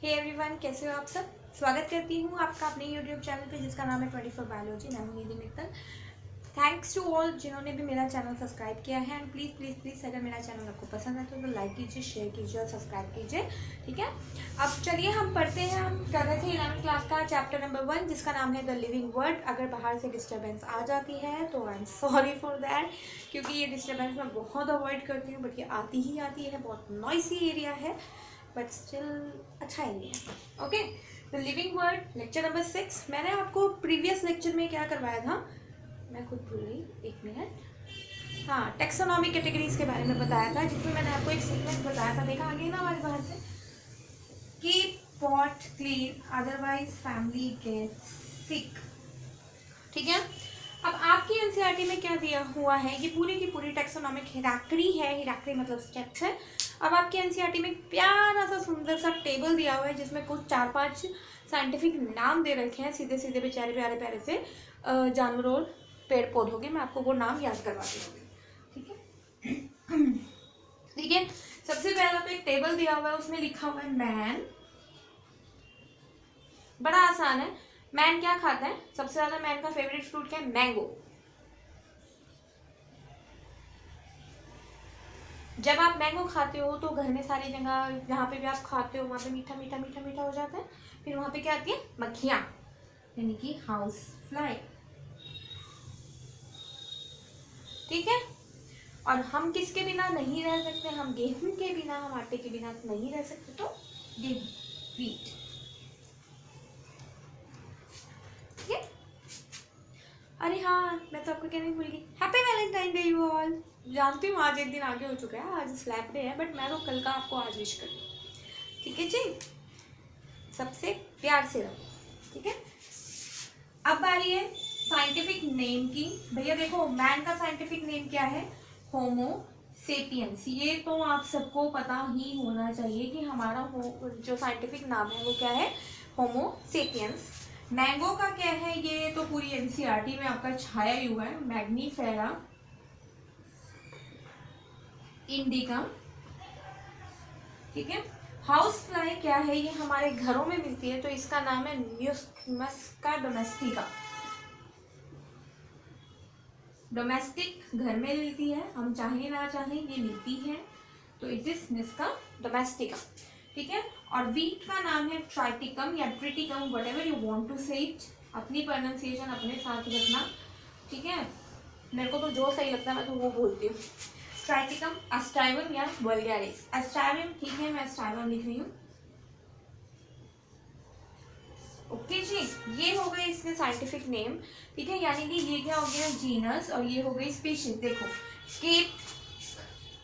Hey everyone, कैसे हो आप सब। स्वागत करती हूँ आपका अपने यूट्यूब चैनल पे जिसका नाम है 24 बायोलॉजी। मैं हूँ निधि मित्तल। थैंक्स टू ऑल जिन्होंने भी मेरा चैनल सब्सक्राइब किया है। एंड प्लीज़ प्लीज़ प्लीज़ अगर मेरा चैनल आपको पसंद है तो लाइक कीजिए, शेयर कीजिए और सब्सक्राइब कीजिए, ठीक है। अब चलिए हम पढ़ते हैं। हम कर रहे थे 11th क्लास का चैप्टर नंबर 1 जिसका नाम है द लिविंग वर्ड। अगर बाहर से डिस्टर्बेंस आ जाती है तो I am sorry for that, क्योंकि ये डिस्टर्बेंस मैं बहुत अवॉइड करती हूँ, बट ये आती ही आती है। बहुत नॉइसी एरिया है बट स्टिल अच्छा एरिया है। Okay, the living word lecture number 6। मैंने आपको प्रीवियस लेक्चर में क्या करवाया था, मैं खुद भूल गई, एक मिनट। हाँ, टेक्सोनॉमी कैटेगरीज के बारे में बताया था, जिसमें मैंने आपको एक सीक्वेंस बताया था। देखा आगे ना आवाज बाहर से, keep pot clean otherwise family get sick, ठीक है। अब आपकी एनसीईआरटी में क्या दिया हुआ है, ये पूरी की पूरी टेक्सोनॉमिक हिराक्री है। हिराक्री मतलब स्टेप्स है। अब आपके एनसीईआरटी में प्यारा सा सुंदर सा टेबल दिया हुआ है जिसमें कुछ 4-5 साइंटिफिक नाम दे रखे हैं, सीधे सीधे बेचारे प्यारे प्यारे से जानवरों और पेड़ पौधों के। मैं आपको वो नाम याद करवाती हूँ, ठीक है। ठीक है, सबसे पहला तो एक टेबल दिया हुआ है, उसमें लिखा हुआ है मैन। बड़ा आसान है। मैन क्या खाता है? सबसे ज्यादा मैन का फेवरेट फ्रूट क्या है? मैंगो। जब आप मैंगो खाते हो तो घर में सारी जगह जहाँ पे भी आप खाते हो वहाँ पे मीठा मीठा मीठा मीठा हो जाता है। फिर वहाँ पे क्या आती है? मक्खियाँ, यानी कि हाउस फ्लाई, ठीक है। और हम किसके बिना नहीं रह सकते? हम गेहूं के बिना, हम आटे के बिना नहीं रह सकते। तो गेहूं, व्हीट, ठीक है। अरे हाँ, मैं तो आपको कहने भूल गई, happy Valentine day you all. जानती हूँ आज एक दिन आगे हो चुका है, आज स्लैब डे है, बट मैं तो कल का आपको आज विश कर दूँ, ठीक है जी। सबसे प्यार से रहो, ठीक है। अब बारी है साइंटिफिक नेम की। भैया देखो, मैन का साइंटिफिक नेम क्या है? होमो सेपियंस। ये तो आप सबको पता ही होना चाहिए कि हमारा जो साइंटिफिक नाम है वो क्या है? होमो सेपियंस। मैंगो का क्या है? ये तो पूरी एनसीईआरटी में आपका छाया ही हुआ है, मैग्नीफेरा इंडिका, ठीक है। हाउस फ्लाई क्या है? ये हमारे घरों में मिलती है, तो इसका नाम है म्यूस्का डोमेस्टिका। डोमेस्टिक, घर में मिलती है, हम चाहे ना चाहे ये मिलती है, तो इट इज म्यूस्का डोमेस्टिका, ठीक है। और वीट का नाम है ट्राइटिकम या triticum, whatever you want to say it. अपनी प्रोनाउंसिएशन अपने साथ रखना, ठीक है। मेरे को तो जो सही लगता है मैं तो वो बोलती हूँ। ट्राइटिकम, एस्टाइवम या वल्गैरिस। एस्टाइवम, ठीक है, मैं एस्टाइवम लिख रही हूँ। ओके जी, ये हो गए इसके साइंटिफिक नेम, ठीक है। यानी कि ये क्या हो गया? जीनस, और ये हो गई स्पीशीज। देखो, keep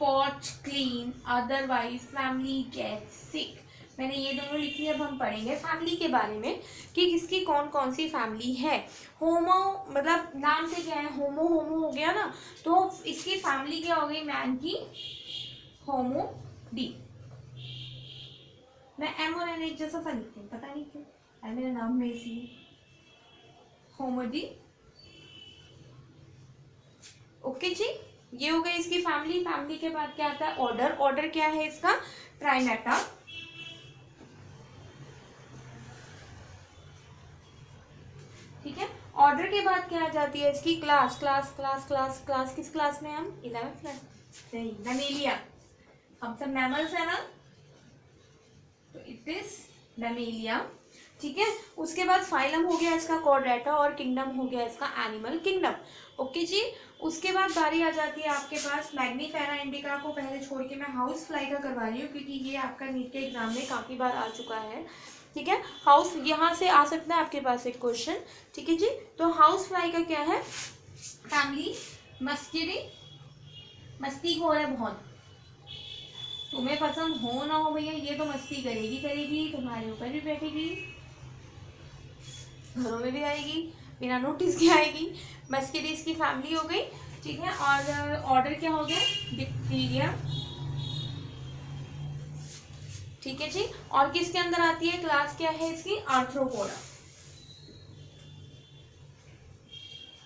pot clean otherwise family get sick, मैंने ये दोनों लिखी है। अब हम पढ़ेंगे फैमिली के बारे में कि किसकी कौन कौन सी फैमिली है। होमो मतलब नाम से क्या है? होमो, होमो हो गया ना, तो इसकी फैमिली क्या हो गई? मैन की होमो डी। मैं एम और एन एक जैसा सा लिखती हूँ, पता नहीं क्यों है मेरे नाम में, इसलिए होमोडी। ओके जी, ये हो गई इसकी फैमिली। फैमिली के बाद क्या आता है? ऑर्डर। ऑर्डर क्या है इसका? ट्राइमेटा, ठीक है। ऑर्डर के बाद क्या आ जाती है इसकी? Class. Class class class class किस क्लास में? हम 11th क्लास, नहीं, मैमेलिया। हम सब मैमल्स है ना, तो इट इज मैमेलिया, ठीक है। उसके बाद फाइलम हो गया इसका कॉर्डेटा, और किंगडम हो गया इसका एनिमल किंगडम। ओके जी, उसके बाद बारी आ जाती है आपके पास मैग्नीफेरा इंडिका को पहले छोड़ के मैं हाउस फ्लाई का करवा रही हूँ, क्योंकि ये आपका नीट के एग्जाम में काफ़ी बार आ चुका है, ठीक है। हाउस, यहाँ से आ सकता है आपके पास एक क्वेश्चन, ठीक है जी। तो हाउस फ्लाई का क्या है? फैमिली मस्किडी, मस्ती हो रहा है बहुत, तुम्हें पसंद हो ना हो भैया, ये तो मस्ती करेगी करेगी, तुम्हारे ऊपर भी बैठेगी, घरों में भी आएगी, बिना नोटिस के आएगी। मस्किडीज की फैमिली हो गई, ठीक है। और ऑर्डर क्या हो गया? डिप्टीरिया, ठीक है जी। और किसके अंदर आती है? क्लास क्या है इसकी? आर्थ्रोपोडा।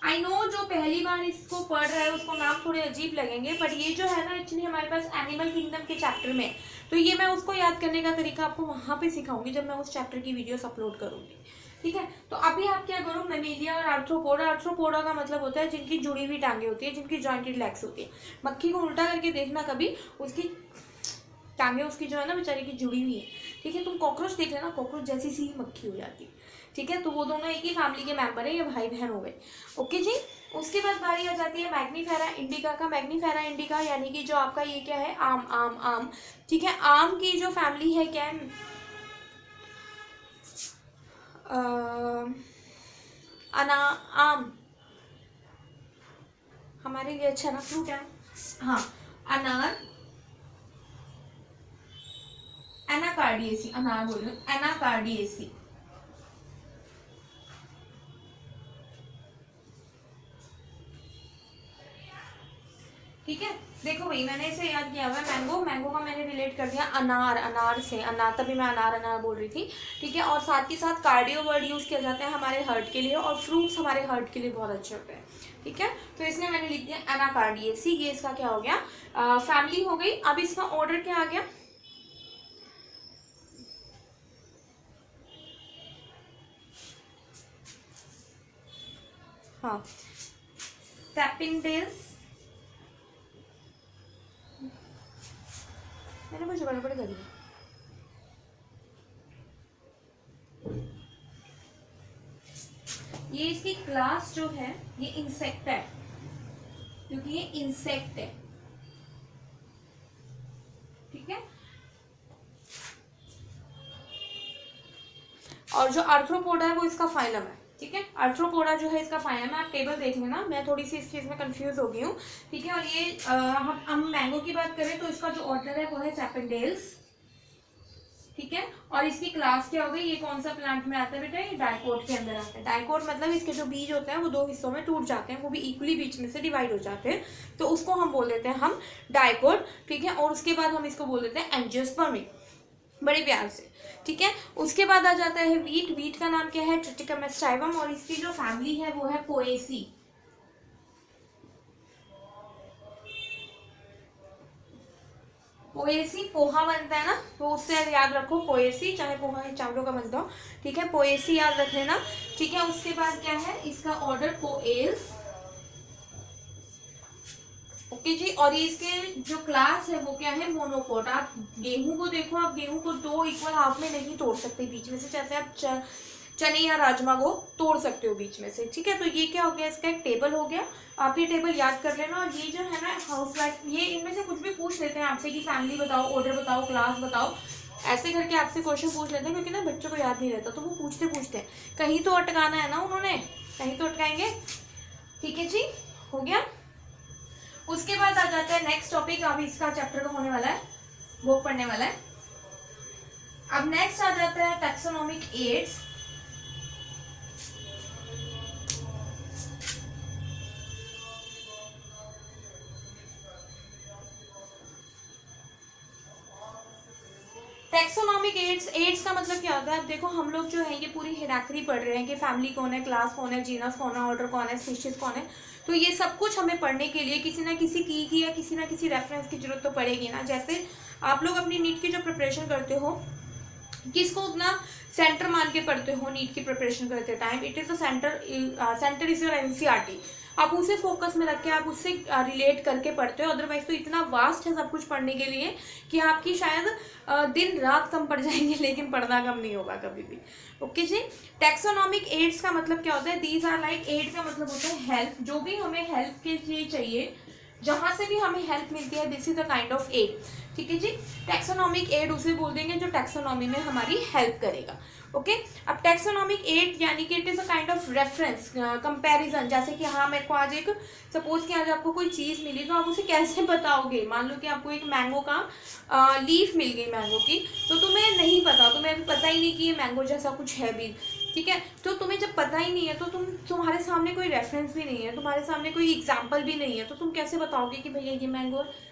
आई नो जो पहली बार इसको पढ़ रहा है उसको नाम थोड़े अजीब लगेंगे, बट ये जो है ना एक्चुअली हमारे पास एनिमल किंगडम के चैप्टर में, तो ये मैं उसको याद करने का तरीका आपको वहाँ पे सिखाऊंगी जब मैं उस चैप्टर की वीडियोस अपलोड करूँगी, ठीक है। तो अभी आप क्या करो, मेमेलिया और आर्थ्रोपोडा, आर्थ्रोपोडा का मतलब होता है जिनकी जुड़ी हुई टांगे होती है, जिनकी जॉइंटेड लेग्स होती है। मक्खी को उल्टा करके देखना कभी, उसकी टांगे उसकी जो है ना बेचारी की जुड़ी हुई है, ठीक है। तुम कॉकरोच देख लेना, कॉकरोच जैसी सी मक्खी हो जाती है, ठीक है। तो वो दोनों एक ही फैमिली के मेंबर है, ये भाई बहन हो गए, ओके जी। उसके बाद बारी आ जाती है मैग्नीफेरा इंडिका का। मैग्नीफेरा इंडिका यानी कि जो आपका ये क्या है, आम आम आम, ठीक है। आम की जो फैमिली है क्या है, आम हमारे लिए अच्छा ना फ्रूट है, हाँ। अनार, एनाकार्डियेसी, अनार बोल रही हूँ, एनाकार्डियेसी, ठीक है। देखो भाई मैंने इसे याद किया हुआ है, मैंगो, मैंगो का मैंने रिलेट कर दिया अनार, अनार से, अनार, तभी मैं अनार अनार बोल रही थी, ठीक है। और साथ ही साथ कार्डियो वर्ड यूज़ किया जाता है हमारे हार्ट के लिए, और फ्रूट्स हमारे हार्ट के लिए बहुत अच्छे होते हैं, ठीक है। तो इसलिए मैंने लिख दिया एनाकार्डियेसी, ये इसका क्या हो गया, फैमिली हो गई। अब इसका ऑर्डर क्या आ गया, हाँ, सेपिंडेल्स, मैंने कुछ गड़बड़ करी है, ये इसकी क्लास जो है ये इंसेक्ट है, क्योंकि ये इंसेक्ट है, ठीक है। और जो आर्थ्रोपोडा है वो इसका फाइलम है, ठीक है। आर्थ्रोपोडा जो है इसका फाइलम है, आप टेबल देख लेना, मैं थोड़ी सी इस चीज़ में कंफ्यूज हो गई हूँ, ठीक है। और ये हम मैंगो की बात करें तो इसका जो ऑर्डर है वो है सेपेंडेल्स, ठीक है। और इसकी क्लास क्या हो गई, ये कौन सा प्लांट में आता है बेटा, ये डाइकोट के अंदर आता है। डाइकोट मतलब इसके जो बीज होते हैं वो दो हिस्सों में टूट जाते हैं, वो भी इक्वली बीच में से डिवाइड हो जाते हैं, तो उसको हम बोल देते हैं हम डाइकोट, ठीक है। और उसके बाद हम इसको बोल देते हैं एंजियोस्पर्मी, बड़े प्यार से, ठीक है। उसके बाद आ जाता है वीट, वीट का नाम क्या है, ट्रिटिकम एस्टाइवम, और इसकी जो फैमिली है वो है पोएसी, पोएसी पोहा बनता है ना, तो उससे याद रखो पोएसी, चाहे पोहा है चावलों का बनता हो, ठीक है। पोएसी याद रख लेना, ठीक है। उसके बाद क्या है इसका ऑर्डर, पोएल्स, ओके जी। और ये इसके जो क्लास है वो क्या है, मोनोकोट। आप गेहूं को देखो, आप गेहूं को दो इक्वल हाफ में नहीं तोड़ सकते बीच में से, जैसे आप चने या राजमा को तोड़ सकते हो बीच में से, ठीक है। तो ये क्या हो गया, इसका एक टेबल हो गया, आप ये टेबल याद कर लेना। और ये जो है ना हाउस वाइफ, ये इनमें से कुछ भी पूछ लेते हैं आपसे कि फैमिली बताओ, ऑर्डर बताओ, क्लास बताओ, ऐसे करके आपसे क्वेश्चन पूछ लेते हैं, क्योंकि ना बच्चों को याद नहीं रहता, तो वो पूछते पूछते हैं, कहीं तो अटकाना है ना उन्होंने, कहीं तो अटकाएंगे, ठीक है जी, हो गया। उसके बाद आ जाता है नेक्स्ट टॉपिक, अभी इसका चैप्टर का होने वाला है, वो पढ़ने वाला है। अब नेक्स्ट आ जाता है taxonomic aids, taxonomic aids, aids का मतलब क्या होता है, अब देखो हम लोग जो है ये पूरी हिरार्की पढ़ रहे हैं कि फैमिली कौन है, क्लास कौन है, जीनस कौन है, ऑर्डर कौन है, स्पीशीज कौन है, तो ये सब कुछ हमें पढ़ने के लिए किसी ना किसी की या किसी ना किसी रेफरेंस की जरूरत तो पड़ेगी ना। जैसे आप लोग अपनी नीट की जो प्रिपरेशन करते हो, किसको उतना सेंटर मान के पढ़ते हो नीट की प्रिपरेशन करते time, it is the centre, centre is your NCERT, आप उसे फोकस में रख के आप उससे रिलेट करके पढ़ते हो। अदरवाइज तो इतना वास्ट है सब कुछ पढ़ने के लिए कि आपकी शायद दिन रात कम पड़ जाएंगे, लेकिन पढ़ना कम नहीं होगा कभी भी, ओके जी। टैक्सोनॉमिक एड्स का मतलब क्या होता है, दीज आर लाइक, एड का मतलब होता है हेल्प, जो भी हमें हेल्प के लिए चाहिए, जहाँ से भी हमें हेल्प मिलती है, this is a kind of aid, ठीक है जी। टैक्सोनॉमिक एड उसे बोल देंगे जो टैक्सोनॉमी में हमारी हेल्प करेगा, ओके। अब टैक्सोनॉमिक एड यानी कि it is a kind of reference, comparison, जैसे कि हाँ मेरे को आज एक, सपोज कि आज आपको कोई चीज़ मिली तो आप उसे कैसे बताओगे, मान लो कि आपको एक मैंगो का लीफ मिल गई मैंगो की, तो तुम्हें नहीं पता, तुम्हें अभी पता ही नहीं कि ये मैंगो जैसा कुछ है भी, ठीक है। तो तुम्हें जब पता ही नहीं है तो तुम्हारे सामने कोई रेफरेंस भी नहीं है, तुम्हारे सामने कोई एग्जाम्पल भी नहीं है, तो तुम कैसे बताओगे कि भैया ये मैंगो है,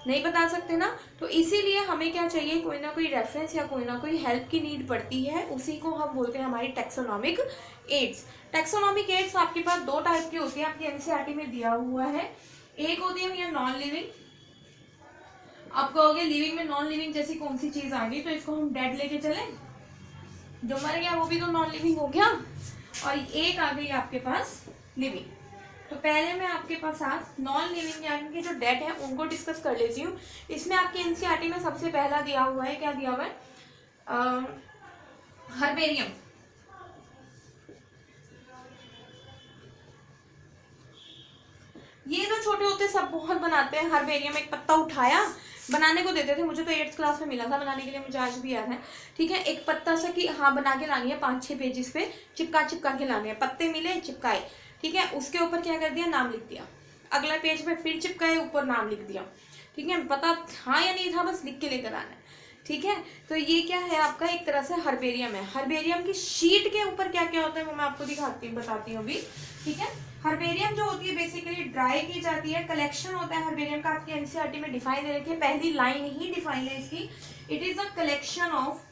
नहीं बता सकते ना, तो इसीलिए हमें क्या चाहिए, कोई ना कोई रेफरेंस या कोई ना कोई हेल्प की नीड पड़ती है, उसी को हम बोलते हैं हमारी टैक्सोनॉमिक एड्स। टैक्सोनॉमिक एड्स आपके पास दो टाइप की होती है, आपकी एनसीईआरटी में दिया हुआ है। एक होती है भैया नॉन लिविंग, आप कहोगे लिविंग में नॉन लिविंग जैसी कौन सी चीज आ गई, तो इसको हम डेड लेके चले, जो मर गया वो भी तो नॉन लिविंग हो गया, और एक आ गई आपके पास लिविंग। तो पहले मैं आपके पास आज नॉन लिविंग यानी कि जो डेड है उनको डिस्कस कर लेती हूँ। इसमें आपकी एनसीईआरटी में सबसे पहला दिया हुआ है, क्या दिया हुआ है, हर्बेरियम। ये जो छोटे होते सब बहुत बनाते हैं, हर्बेरियम एक पत्ता उठाया, बनाने को देते थे, मुझे तो 8th क्लास में मिला था बनाने के लिए, मुझे आज भी याद है। ठीक है, एक पत्ता सा कि हाँ बना के लानी है, 5-6 पेजेस पे चिपका के लानी है, पत्ते मिले चिपकाए, ठीक है, उसके ऊपर क्या कर दिया, नाम लिख दिया, अगला पेज पे फिर चिपकाए, ऊपर नाम लिख दिया। ठीक है, पता था या नहीं था, बस लिख के लेकर आना है। ठीक है, तो ये क्या है आपका, एक तरह से हर्बेरियम है। हर्बेरियम की शीट के ऊपर क्या क्या होता है वो मैं आपको बताती हूँ अभी। ठीक है, हर्बेरियम जो होती है बेसिकली ड्राई की जाती है, कलेक्शन होता है हर्बेरियम का, आपकी एनसीईआरटी में डिफाइन दे रखी है, पहली लाइन ही डिफाइन है इसकी, it is a collection of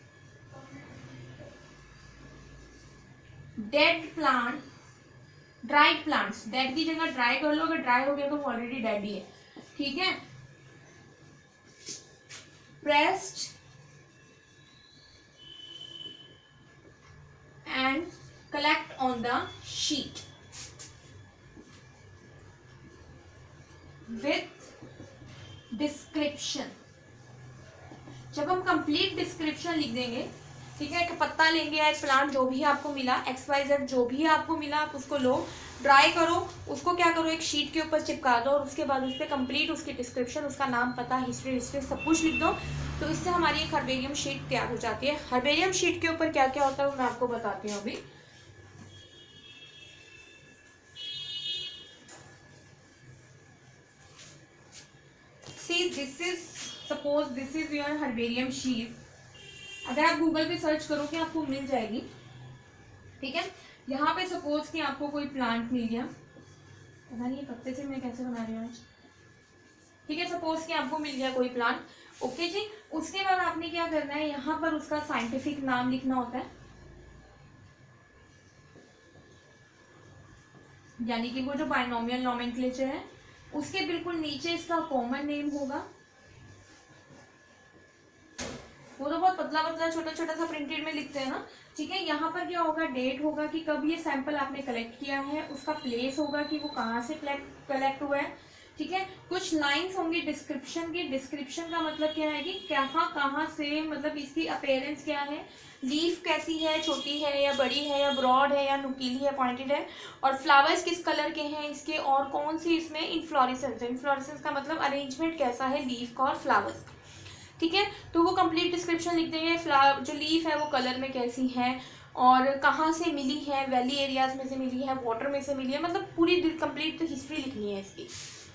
dead plant, dried plants, dead की जगह ड्राई कर लो, अगर ड्राई हो गया तो वो ऑलरेडी डेड ही है। ठीक है, pressed and collect on the sheet with description. जब हम कंप्लीट डिस्क्रिप्शन लिख देंगे, ठीक है, एक पत्ता लेंगे या एक प्लांट जो भी आपको मिला, XYZ जो भी आपको मिला, आप उसको लो, ड्राई करो, उसको क्या करो, एक शीट के ऊपर चिपका दो, और उसके बाद उस पर कंप्लीट उसकी डिस्क्रिप्शन, उसका नाम, पता, हिस्ट्री सब कुछ लिख दो, तो इससे हमारी एक हर्बेरियम शीट तैयार हो जाती है। हर्बेरियम शीट के ऊपर क्या क्या होता है वो मैं आपको बताती हूँ अभी। See, suppose this is your herbarium sheet। अगर आप गूगल पे सर्च करोगे आपको मिल जाएगी। ठीक है, यहाँ पे सपोज कि आपको कोई प्लांट मिल गया, पता नहीं ये पत्ते से मैं कैसे बना रही हूँ आज। ठीक है, सपोज कि आपको मिल गया कोई प्लांट, ओके जी, उसके बाद आपने क्या करना है, यहाँ पर उसका साइंटिफिक नाम लिखना होता है, यानी कि वो जो बाइनोमियल नोमेनक्लेचर है उसके बिल्कुल नीचे इसका कॉमन नेम होगा, वो तो बहुत पतला पतला छोटा छोटा सा प्रिंटेड में लिखते हैं ना। ठीक है, यहाँ पर क्या होगा, डेट होगा कि कब ये सैंपल आपने कलेक्ट किया है, उसका प्लेस होगा कि वो कहाँ से कलेक्ट हुआ है। ठीक है, कुछ लाइंस होंगी डिस्क्रिप्शन की, डिस्क्रिप्शन का मतलब क्या है कि कहाँ से, मतलब इसकी अपीयरेंस क्या है, लीफ कैसी है, छोटी है या बड़ी है या ब्रॉड है या नुकीली है, पॉइंटेड है, और फ्लावर्स किस कलर के हैं इसके, और कौन सी इसमें इन्फ्लोरेसेंस है, इन्फ्लोरेसेंस का मतलब अरेंजमेंट कैसा है लीफ का और फ्लावर्स। ठीक है, तो वो कंप्लीट डिस्क्रिप्शन लिख देंगे, फ्लावर जो लीफ है वो कलर में कैसी है, और कहाँ से मिली है, वैली एरियाज में से मिली है, वाटर में से मिली है, मतलब पूरी कंप्लीट हिस्ट्री लिखनी है इसकी।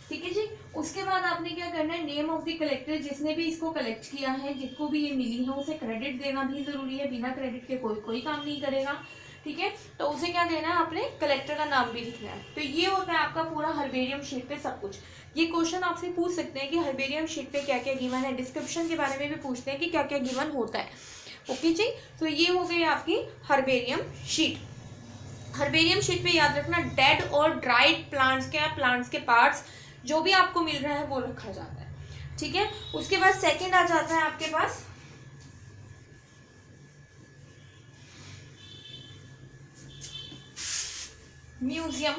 ठीक है जी, उसके बाद आपने क्या करना है, नेम ऑफ द कलेक्टर, जिसने भी इसको कलेक्ट किया है, जिसको भी ये मिली है उसे क्रेडिट देना भी जरूरी है, बिना क्रेडिट के कोई काम नहीं करेगा। ठीक है, तो उसे क्या देना है, अपने कलेक्टर का नाम भी लिखना है। तो ये होता है आपका पूरा हर्बेरियम शीट पे सब कुछ। ये क्वेश्चन आपसे पूछ सकते हैं कि हर्बेरियम शीट पे क्या क्या गिवन है, डिस्क्रिप्शन के बारे में भी पूछते हैं कि क्या क्या गिवन होता है। ओके जी, तो ये हो गई आपकी हर्बेरियम शीट। हर्बेरियम शीट पे याद रखना डेड और ड्राइड प्लांट्स के पार्ट्स जो भी आपको मिल रहा है वो रखा जाता है। ठीक है, उसके बाद सेकंड आ जाता है आपके पास म्यूजियम।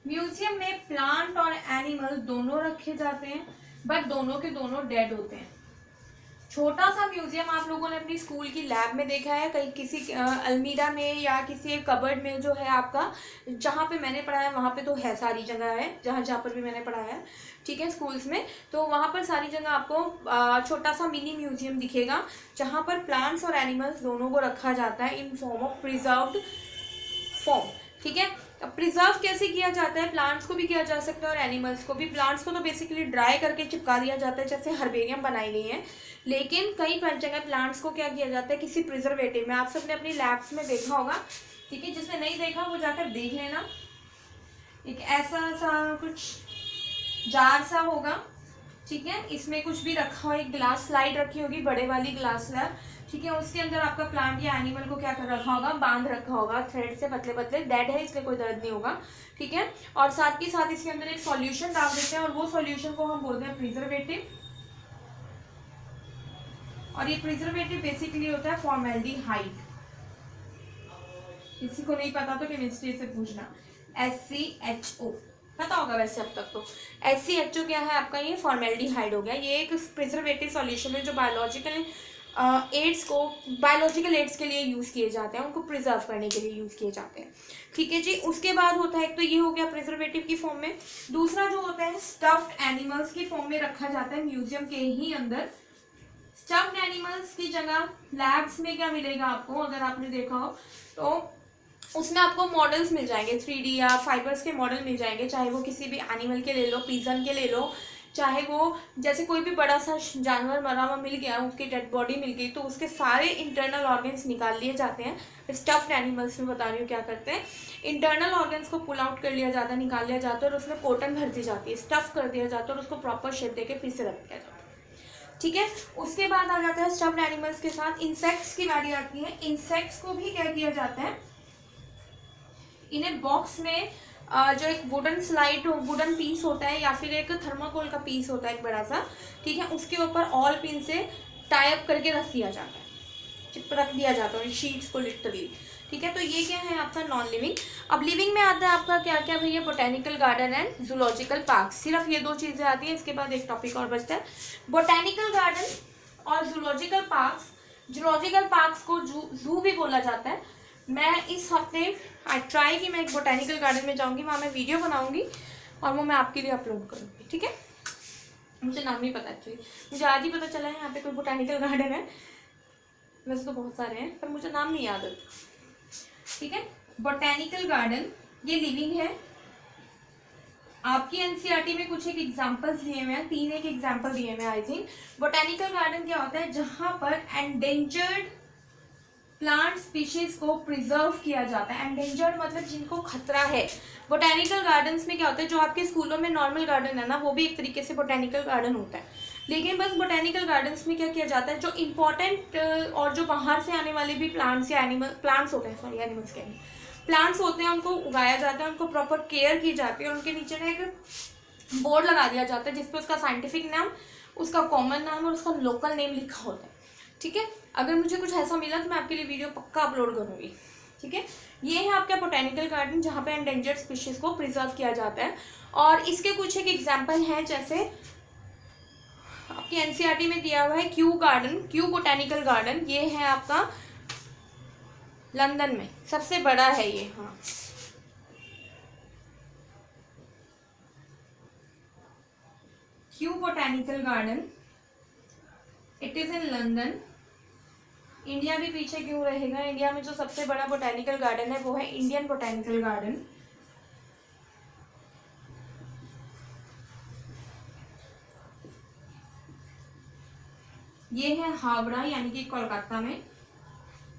म्यूजियम में प्लांट और एनिमल दोनों रखे जाते हैं, बट दोनों के दोनों डेड होते हैं। छोटा सा म्यूजियम आप लोगों ने अपनी स्कूल की लैब में देखा है, कहीं किसी अलमीरा में या किसी कबर्ड में जो है आपका, जहाँ पे मैंने पढ़ा है वहाँ पे तो है, सारी जगह है जहाँ पर भी मैंने पढ़ा है। ठीक है, स्कूल्स में तो वहाँ पर सारी जगह आपको छोटा सा मिनी म्यूजियम दिखेगा, जहाँ पर प्लांट्स और एनिमल्स दोनों को रखा जाता है in form of preserved form. ठीक है, अब प्रिजर्व कैसे किया जाता है, प्लांट्स को भी किया जा सकता है और एनिमल्स को भी। प्लांट्स को तो बेसिकली ड्राई करके चिपका दिया जाता है, जैसे हर्बेरियम बनाई गई है, लेकिन कई जगह प्लांट्स को क्या किया जाता है, किसी प्रिजर्वेटिव में, आप सबने अपनी लैब्स में देखा होगा, ठीक है, जिसने नहीं देखा वो जाकर देख लेना। एक ऐसा सा कुछ जार सा होगा, ठीक है, इसमें कुछ भी रखा हो, एक ग्लास स्लाइड रखी होगी, बड़े वाली ग्लास स्लाइड, ठीक है, उसके अंदर आपका प्लांट या एनिमल को क्या कर रखा होगा, बांध रखा होगा थ्रेड से, पतले पतले, डेड है इसलिए कोई दर्द नहीं होगा, ठीक है, और साथ ही साथ इसके अंदर एक सॉल्यूशन डाल देते हैं और वो सॉल्यूशन को हम बोलते हैं प्रिजर्वेटिव। और ये प्रिजर्वेटिव बेसिकली होता है फॉर्मेल्डिहाइड। किसी को नहीं पता तो केमिस्ट्री से पूछना, SCHO पता होगा वैसे अब तक तो। SCHO क्या है आपका, ये फॉर्मेल्डिहाइड हो गया। ये एक प्रिजर्वेटिव सॉल्यूशन है जो बायोलॉजिकल एड्स के लिए यूज़ किए जाते हैं, उनको प्रिजर्व करने के लिए यूज़ किए जाते हैं, ठीक है जी। उसके बाद होता है, एक तो ये हो गया प्रिजर्वेटिव की फॉर्म में। दूसरा जो होता है स्टफ्ड एनिमल्स की फॉर्म में रखा जाता है म्यूजियम के ही अंदर। स्टफ्ड एनिमल्स की जगह लैब्स में क्या मिलेगा आपको, अगर आपने देखा हो तो उसमें आपको मॉडल्स मिल जाएंगे, 3D या फाइबर्स के मॉडल मिल जाएंगे, चाहे वो किसी भी एनिमल के ले लो, पिजन के ले लो, चाहे वो जैसे कोई भी बड़ा सा जानवर मरा हुआ मिल गया, उसकी डेड बॉडी मिल गई, तो उसके सारे इंटरनल ऑर्गन्स निकाल लिए जाते हैं। स्टफ्ड एनिमल्स में बता रही हूँ क्या करते हैं, इंटरनल ऑर्गन्स को पुल आउट कर लिया जाता है, निकाल लिया जाता है और उसमें कॉटन भर दी जाती है, स्टफ कर दिया जाता है और उसको प्रॉपर शेप देके फिर से रख दिया जाता है, ठीक है। उसके बाद आ जाता है स्टफ्ड एनिमल्स के साथ इंसेक्ट्स की बारी आती है। इंसेक्ट्स को भी क्या किया जाता है, इन्हें बॉक्स में जो एक वुडन पीस होता है या फिर एक थर्माकोल का पीस होता है एक बड़ा सा, ठीक है, उसके ऊपर ऑल पिन से टाई अप करके रख दिया जाता है, रख दिया जाता है शीट्स को लिटरली, ठीक है। तो ये क्या है आपका नॉन लिविंग। अब लिविंग में आता है आपका क्या क्या भैया, botanical garden and zoological park. सिर्फ ये दो चीज़ें आती हैं, इसके बाद एक टॉपिक और बचता है, बोटेनिकल गार्डन और जूलॉजिकल पार्क्स। जूलॉजिकल पार्क्स को जू भी बोला जाता है। मैं इस हफ्ते ट्राई कि मैं एक बोटेनिकल गार्डन में जाऊंगी, वहाँ मैं वीडियो बनाऊंगी और वो मैं आपके लिए अपलोड करूंगी, ठीक है। मुझे नाम नहीं पता एक्चुअली, मुझे आज ही पता चला है यहाँ पे कोई बोटेनिकल गार्डन है, वैसे तो बहुत सारे हैं पर मुझे नाम नहीं याद है, ठीक है। बोटेनिकल गार्डन ये लिविंग है। आपकी एनसीईआरटी में कुछ एक एग्जाम्पल्स दिए हुए हैं, 3 एक एग्जाम्पल दिए हुए हैं आई थिंक। बोटेनिकल गार्डन क्या होता है, जहाँ पर एंडेंजर्ड प्लांट स्पीशीज को प्रिजर्व किया जाता है। एंडेंजर्ड मतलब जिनको खतरा है। बोटेनिकल गार्डन्स में क्या होता है, जो आपके स्कूलों में नॉर्मल गार्डन है ना, वो भी एक तरीके से बोटेनिकल गार्डन होता है, लेकिन बस बोटेनिकल गार्डन्स में क्या किया जाता है, जो इम्पोर्टेंट और जो बाहर से आने वाले भी प्लांट्स या प्लांट्स होते हैं, सॉरी एनिमल्स के प्लांट्स होते हैं, उनको उगाया जाता है, उनको प्रॉपर केयर की जाती है और उनके नीचे ना एक बोर्ड लगा दिया जाता है जिसपे उसका साइंटिफिक नाम, उसका कॉमन नाम और उसका लोकल नेम लिखा होता है, ठीक है। अगर मुझे कुछ ऐसा मिला तो मैं आपके लिए वीडियो पक्का अपलोड करूँगी, ठीक है। ये है आपका बोटेनिकल गार्डन जहाँ पे एंडेंजर्ड स्पीशीज को प्रिजर्व किया जाता है। और इसके कुछ एक एग्जाम्पल हैं, जैसे आपकी एनसीईआरटी में दिया हुआ है Q garden, Q botanical garden, ये है आपका लंदन में, सबसे बड़ा है ये, हाँ। Q botanical garden, it is in London. India भी पीछे क्यों रहेगा, इंडिया में जो सबसे बड़ा बोटेनिकल गार्डन है वो है इंडियन बोटेनिकल गार्डन। ये है हावड़ा यानी कि कोलकाता में,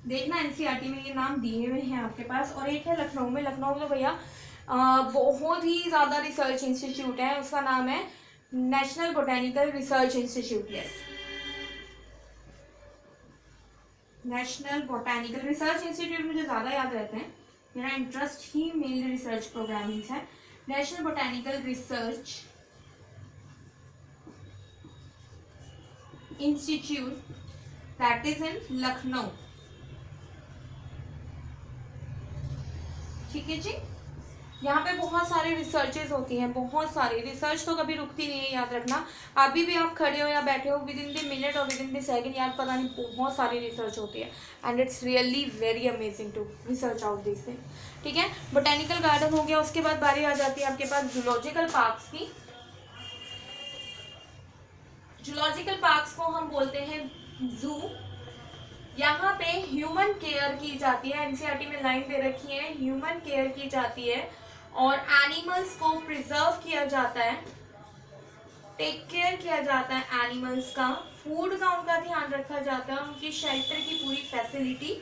देखना एनसीईआरटी में ये नाम दिए हुए हैं आपके पास। और एक है लखनऊ में, लखनऊ में भैया बहुत ही ज़्यादा रिसर्च इंस्टीट्यूट है, उसका नाम है national botanical research institute. Yes, national botanical research institute मुझे ज़्यादा याद रहते हैं, मेरा इंटरेस्ट ही मेनली रिसर्च प्रोग्रामिंग है। National botanical research institute that is in Lucknow, ठीक है जी। यहाँ पे बहुत सारे रिसर्चेज होती हैं, बहुत सारी रिसर्च तो कभी रुकती नहीं है, याद रखना। अभी भी आप खड़े हो या बैठे हो, विद इन द मिनट और विद इन द सेकंड, यार पता नहीं बहुत सारी रिसर्च होती है and it's really very amazing to research out this thing, ठीक है। बोटेनिकल गार्डन हो गया, उसके बाद बारी आ जाती है आपके पास जूलॉजिकल पार्क्स की। जूलॉजिकल पार्क्स को हम बोलते हैं जू। यहाँ पे ह्यूमन केयर की जाती है, एनसीईआरटी में लाइन दे रखी है, ह्यूमन केयर की जाती है और एनिमल्स को प्रिजर्व किया जाता है, टेक केयर किया जाता है एनिमल्स का, फूड का उनका ध्यान रखा जाता है, उनकी शेल्टर की पूरी फैसिलिटी